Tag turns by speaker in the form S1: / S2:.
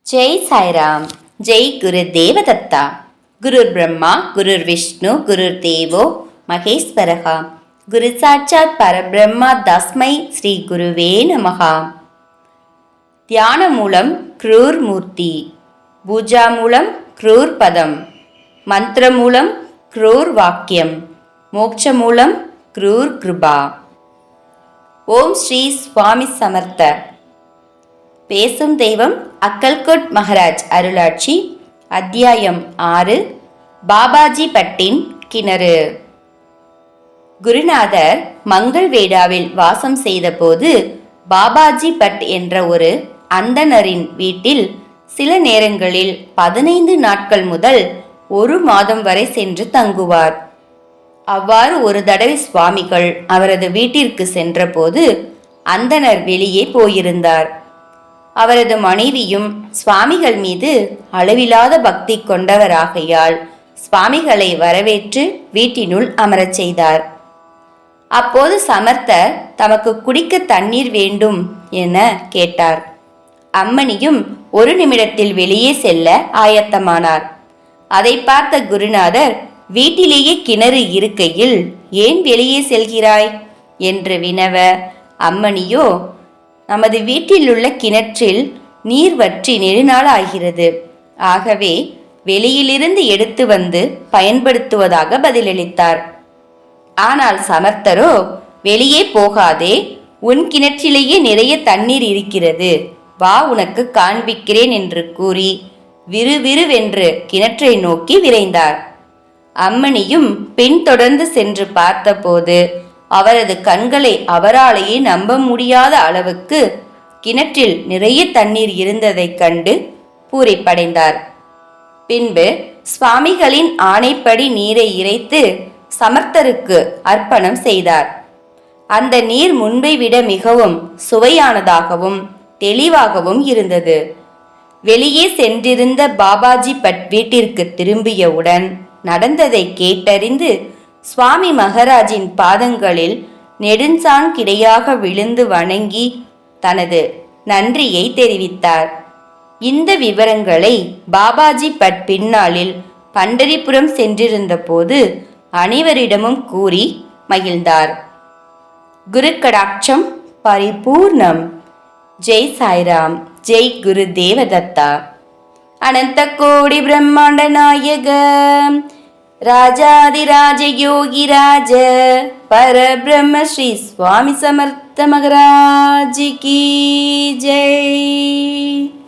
S1: ஜெய் சாய்ராம். ஜெய் குரு தேவதத்தா. குருர் பிரம்மா குருர் விஷ்ணு குருர் தேவோ மகேஸ்வரகா. குரு சாட்சாத் பரபிரம்மா தஸ்மை ஸ்ரீ குருவே நமகா. தியான மூலம் க்ரூர் மூர்த்தி, பூஜா மூலம் க்ரூர் பதம், மந்திர மூலம் க்ரூர் வாக்கியம், மோட்ச மூலம் க்ரூர் கிருபா. ஓம் ஸ்ரீ சுவாமி சமர்த்த. பேசும் தெய்வம் அக்கல்கோட் மகாராஜ் அருளாட்சி. அத்தியாயம் 6. பாபாஜி பட்டின் கிணறு. குருநாதர் மங்கள்வேடாவில் வாசம் செய்தபோது பாபாஜி பட் என்ற ஒரு அந்தணரின் வீட்டில் சில நேரங்களில் 15 நாட்கள் முதல் 1 மாதம் வரை சென்று தங்குவார். அவ்வாறு ஒரு தடவை சுவாமிகள் அவரது வீட்டிற்கு சென்றபோது அந்தணர் வெளியே போயிருந்தார். அவரது மனைவியும் சுவாமிகள் மீது அளவிலாத பக்தி கொண்டவராகையால் சுவாமிகளை வரவேற்று வீட்டினுள் அமரச் செய்தார். அப்போது சமர்த்தர் தமக்கு குடிக்க தண்ணீர் வேண்டும் என கேட்டார். அம்மணியும் ஒரு நிமிடத்தில் வெளியே செல்ல ஆயத்தமானார். அதை பார்த்த குருநாதர், வீட்டிலேயே கிணறு இருக்கையில் ஏன் வெளியே செல்கிறாய் என்று வினவ, அம்மணியோ, நமது வீட்டிலுள்ள கிணற்றில் நீர் வற்றி நெடுநாள் ஆகிறது, ஆகவே வெளியிலிருந்து எடுத்து வந்து பயன்படுத்துவதாக பதிலளித்தார். ஆனால் சமர்த்தரோ, வெளியே போகாதே, உன் கிணற்றிலேயே நிறைய தண்ணீர் இருக்கிறது, வா உனக்கு காண்பிக்கிறேன் என்று கூறி விறுவிறுவென்று கிணற்றை நோக்கி விரைந்தார். அம்மணியும் பின்தொடர்ந்து சென்று பார்த்தபோது அவரது கண்களை அவராலேயே நம்ப முடியாத அளவுக்கு கிணற்றில் நிறைய தண்ணீர் இருந்ததைக் கண்டு பூரிப்படைந்தார். பின்பு சுவாமிகளின் ஆணைப்படி நீரை இறைத்து சமர்த்தருக்கு அர்ப்பணம் செய்தார். அந்த நீர் முன்பை விட மிகவும் சுவையானதாகவும் தெளிவாகவும் இருந்தது. வெளியே சென்றிருந்த பாபாஜி பட் வீட்டிற்கு திரும்பியவுடன் நடந்ததை கேட்டறிந்து சுவாமி மகாராஜின் பாதங்களில் நெடுஞ்சான் கிடையாக விழுந்து வணங்கி தனது நன்றியை தெரிவித்தார். இந்த விவரங்களை பாபாஜி பட் பின்னாளில் பண்டரிபுரம் சென்றிருந்த போது அனைவரிடமும் கூறி மகிழ்ந்தார். குரு கடாட்சம் பரிபூர்ணம். ஜெய் சாய்ராம். ஜெய் குரு தேவதத்தா. அனந்த கோடி பிரம்மாண்ட நாயக ராஜாதிராஜ யோகிராஜ பரபிரம்ம ஸ்ரீ சுவாமி சமர்த்த மகாராஜ் கி ஜெய்.